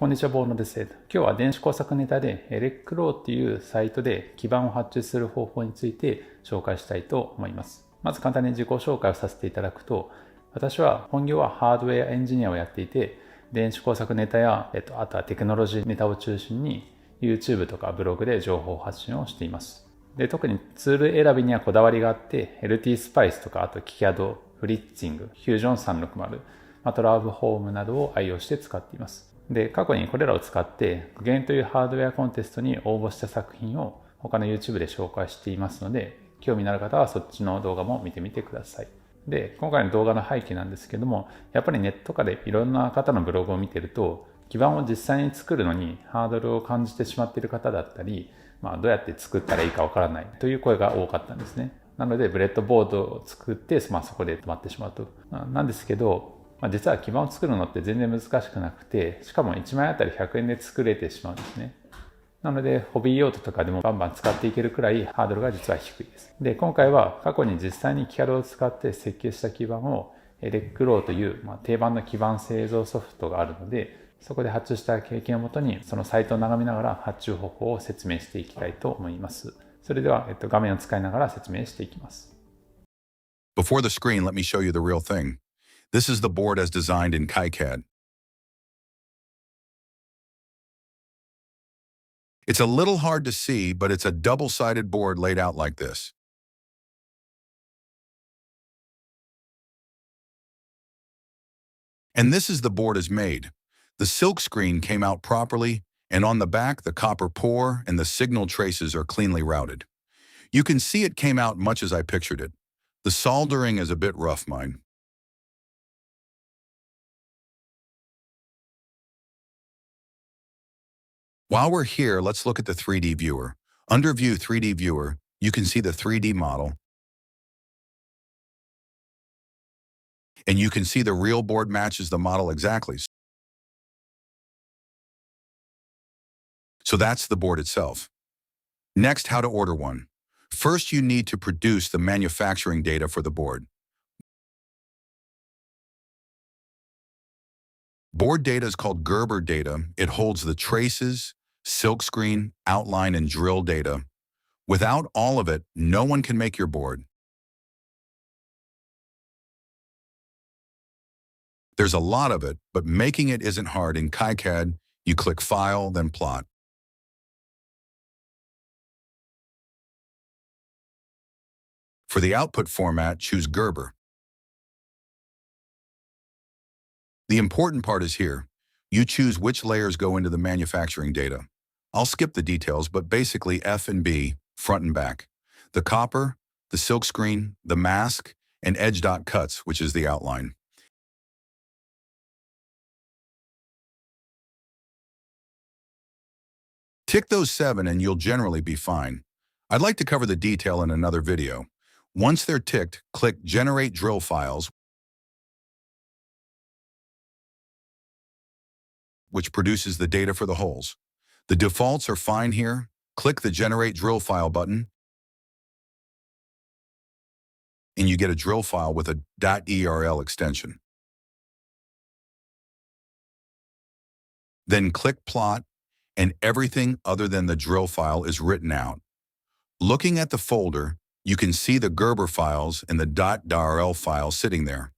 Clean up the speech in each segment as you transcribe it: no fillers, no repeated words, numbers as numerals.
こんにちは、ボーノです。今日は電子工作ネタでElecrowっていうサイトで基板を発注する方法について紹介したいと思います。まず簡単に自己紹介をさせていただくと、私は本業はハードウェアエンジニアをやっていて、電子工作ネタや、あとはテクノロジーネタを中心に YouTube とかブログで情報発信をしています。で、特にツール選びにはこだわりがあって、LT スパイスとか、あと KiCad、フリッツィング、フュージョン360、あとラブホームなどを愛用して使っています。で、過去にこれらを使って具現というハードウェアコンテストに応募した作品を他の YouTube で紹介していますので、興味のある方はそっちの動画も見てみてください。で、今回の動画の背景なんですけども、やっぱりネットとかでいろんな方のブログを見てると、基板を実際に作るのにハードルを感じてしまっている方だったり、どうやって作ったらいいかわからないという声が多かったんですね。なのでブレッドボードを作って、そこで止まってしまうと。なんですけど、実は基板を作るのって全然難しくなくて、しかも1枚あたり100円で作れてしまうんですね。なのでホビー用途とかでもバンバン使っていけるくらいハードルが実は低いです。で、今回は過去に実際にKiCadを使って設計した基板をElecrowという、定番の基板製造ソフトがあるので、そこで発注した経験をもとにそのサイトを眺めながら発注方法を説明していきたいと思います。それでは、画面を使いながら説明していきます。Before the screen, let me show you the real thing. This is the board as designed in KiCad. It's a little hard to see, but it's a double-sided board laid out like this. And this is the board as made. The silkscreen came out properly, and on the back, the copper pour and the signal traces are cleanly routed. You can see it came out much as I pictured it. The soldering is a bit rough, mine. While we're here, let's look at the 3D viewer. Under View 3D Viewer, you can see the 3D model, and you can see the real board matches the model exactly. So that's the board itself. Next, how to order one. First, you need to produce the manufacturing data for the board. Board data is called Gerber data. It holds the traces, silkscreen, outline, and drill data. Without all of it, no one can make your board. There's a lot of it, but making it isn't hard. In KiCad, you click File, then Plot. For the output format, choose Gerber. The important part is here. You choose which layers go into the manufacturing data. I'll skip the details, but basically F and B, front and back. The copper, the silkscreen, the mask, and Edge.Cuts, which is the outline. Tick those 7 and you'll generally be fine. I'd like to cover the detail in another video. Once they're ticked, click Generate Drill Files, which produces the data for the holes. The defaults are fine here. Click the Generate Drill File button, and you get a drill file with a .erl extension. Then click Plot, and everything other than the drill file is written out. Looking at the folder, you can see the Gerber files and the .darl file sitting there.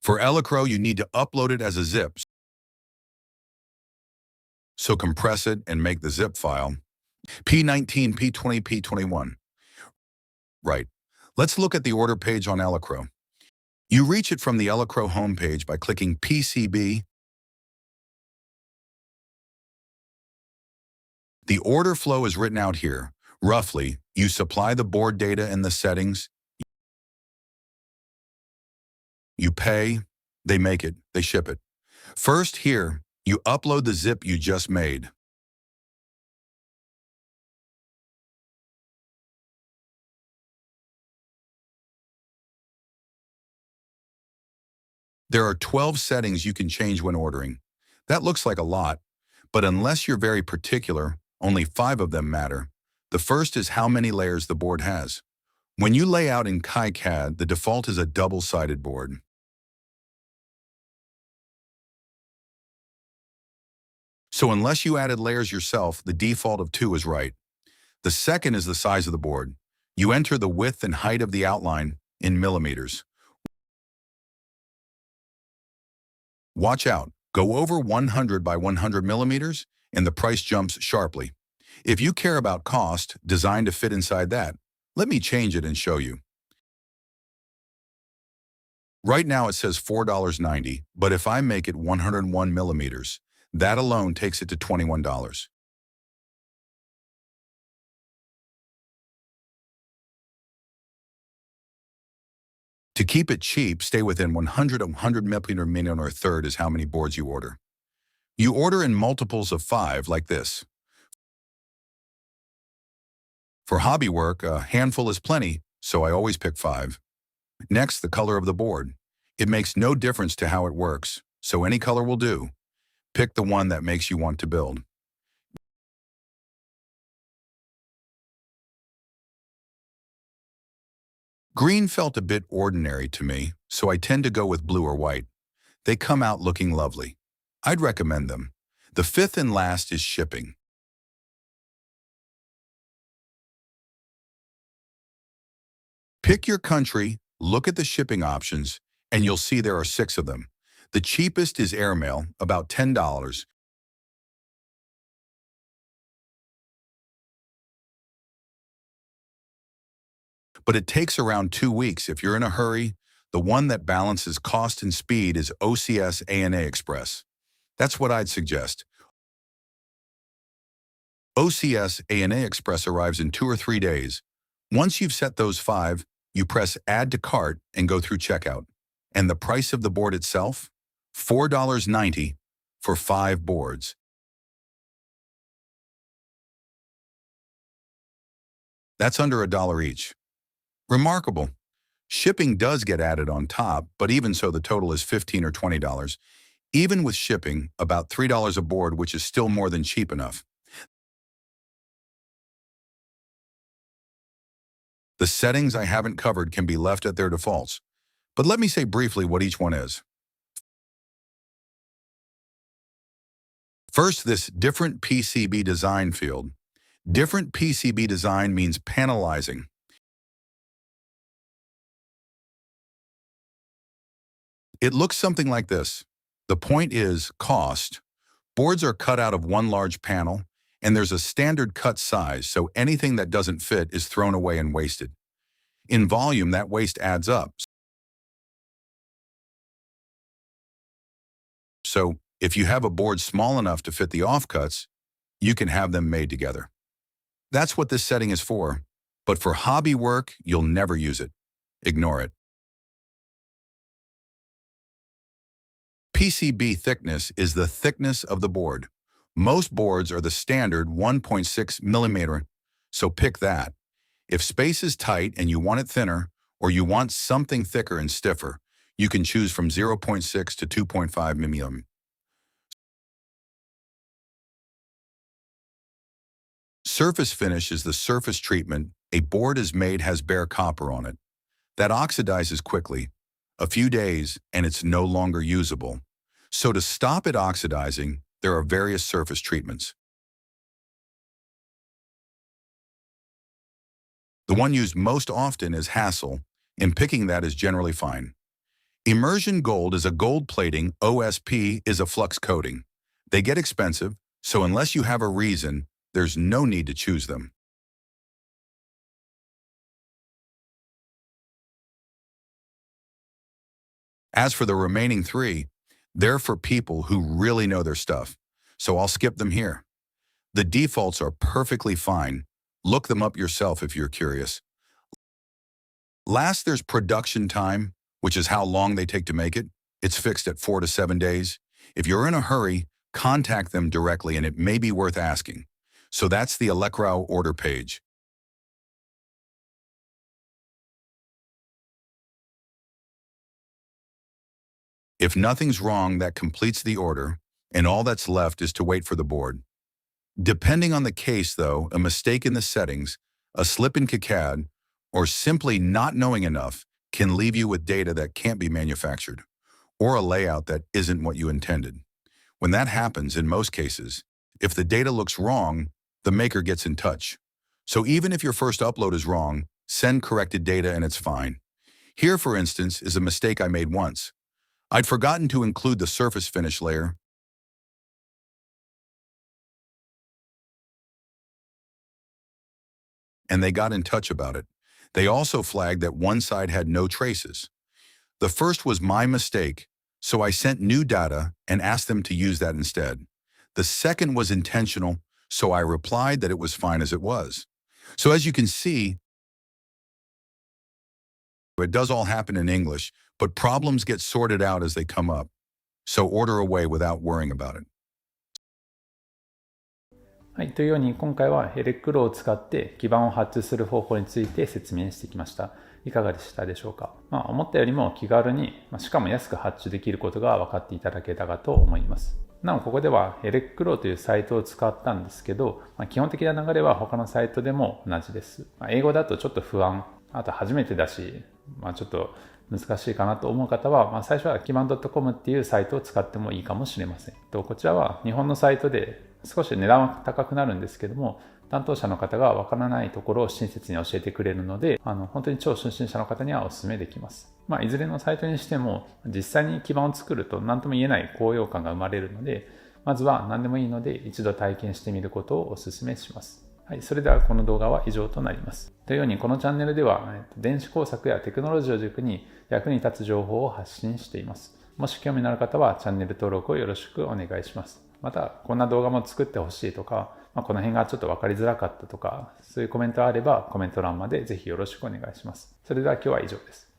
For Elecrow, you need to upload it as a zip. So compress it and make the zip file. P19, P20, P21. Right. Let's look at the order page on Elecrow. You reach it from the Elecrow homepage by clicking PCB. The order flow is written out here. Roughly, you supply the board data and the settings. You pay, they make it, they ship it. First here, you upload the zip you just made. There are 12 settings you can change when ordering. That looks like a lot, but unless you're very particular, only 5 of them matter. The first is how many layers the board has. When you lay out in KiCad, the default is a double-sided board. So unless you added layers yourself, the default of 2 is right. The second is the size of the board. You enter the width and height of the outline in millimeters. Watch out. Go over 100 by 100 millimeters, and the price jumps sharply. If you care about cost, designed to fit inside that, let me change it and show you. Right now it says $4.90, but if I make it 101 millimeters, that alone takes it to $21. To keep it cheap, stay within 100 millimeter minimum, or a third is how many boards you order. You order in multiples of 5 like this. For hobby work, a handful is plenty, so I always pick 5. Next, the color of the board. It makes no difference to how it works, so any color will do. Pick the one that makes you want to build. Green felt a bit ordinary to me, so I tend to go with blue or white. They come out looking lovely. I'd recommend them. The fifth and last is shipping. Pick your country, look at the shipping options, and you'll see there are 6 of them. The cheapest is airmail, about $10. But it takes around 2 weeks if you're in a hurry. The one that balances cost and speed is OCS ANA Express. That's what I'd suggest. OCS ANA Express arrives in 2 or 3 days. Once you've set those 5, you press Add to Cart and go through checkout. And the price of the board itself? $4.90 for 5 boards. That's under $1 each. Remarkable. Shipping does get added on top, but even so the total is $15 or $20. Even with shipping, about $3 a board, which is still more than cheap enough. The settings I haven't covered can be left at their defaults, but let me say briefly what each one is. First, this different PCB design field. Different PCB design means panelising. It looks something like this. The point is cost. Boards are cut out of one large panel, and there's a standard cut size, so anything that doesn't fit is thrown away and wasted. In volume, that waste adds up. So if you have a board small enough to fit the offcuts, you can have them made together. That's what this setting is for, but for hobby work, you'll never use it. Ignore it. PCB thickness is the thickness of the board. Most boards are the standard 1.6 millimeter, so pick that. If space is tight and you want it thinner, or you want something thicker and stiffer, you can choose from 0.6 to 2.5 millimeter. Surface finish is the surface treatment a board is made has bare copper on it. That oxidizes quickly, a few days, and it's no longer usable. So to stop it oxidizing, there are various surface treatments. The one used most often is hassle, and picking that is generally fine. Immersion gold is a gold plating, OSP is a flux coating. They get expensive, so unless you have a reason, there's no need to choose them. As for the remaining 3, they're for people who really know their stuff, so I'll skip them here. The defaults are perfectly fine. Look them up yourself if you're curious. Last, there's production time, which is how long they take to make it. It's fixed at 4 to 7 days. If you're in a hurry, contact them directly and it may be worth asking. So that's the Elecrow order page. If nothing's wrong, that completes the order, and all that's left is to wait for the board. Depending on the case, though, a mistake in the settings, a slip in KiCad, or simply not knowing enough can leave you with data that can't be manufactured, or a layout that isn't what you intended. When that happens, in most cases, If the data looks wrong, the maker gets in touch. So even if your first upload is wrong, send corrected data and it's fine. Here, for instance, is a mistake I made once. I'd forgotten to include the surface finish layer, and they got in touch about it. They also flagged that one side had no traces. The first was my mistake, so I sent new data and asked them to use that instead. The second was intentional, so I replied that it was fine as it was. So as you can see, it does all happen in English, but problems get sorted out as they come up. So order away without worrying about it. はい、というように今回はエレクロを使って基板を発注する方法について説明してきました。いかがでしたでしょうか。思ったよりも気軽に、しかも安く発注できることが分かっていただけたかと思います。なおここではエレクロというサイトを使ったんですけど、基本的な流れは他のサイトでも同じです。英語だとちょっと不安、あと初めてだし、ちょっと難しいかなと思う方は、最初は基板 .com っていうサイトを使ってもいいかもしれません。こちらは日本のサイトで少し値段は高くなるんですけども、担当者の方がわからないところを親切に教えてくれるので、本当に超初心者の方にはお勧めできます。いずれのサイトにしても、実際に基板を作ると何とも言えない高揚感が生まれるので、まずは何でもいいので一度体験してみることをお勧めします。はい、それではこの動画は以上となります。というようにこのチャンネルでは、電子工作やテクノロジーを軸に役に立つ情報を発信しています。もし興味のある方はチャンネル登録をよろしくお願いします。また、こんな動画も作ってほしいとか、この辺がちょっと分かりづらかったとか、そういうコメントがあればコメント欄までぜひよろしくお願いします。それでは今日は以上です。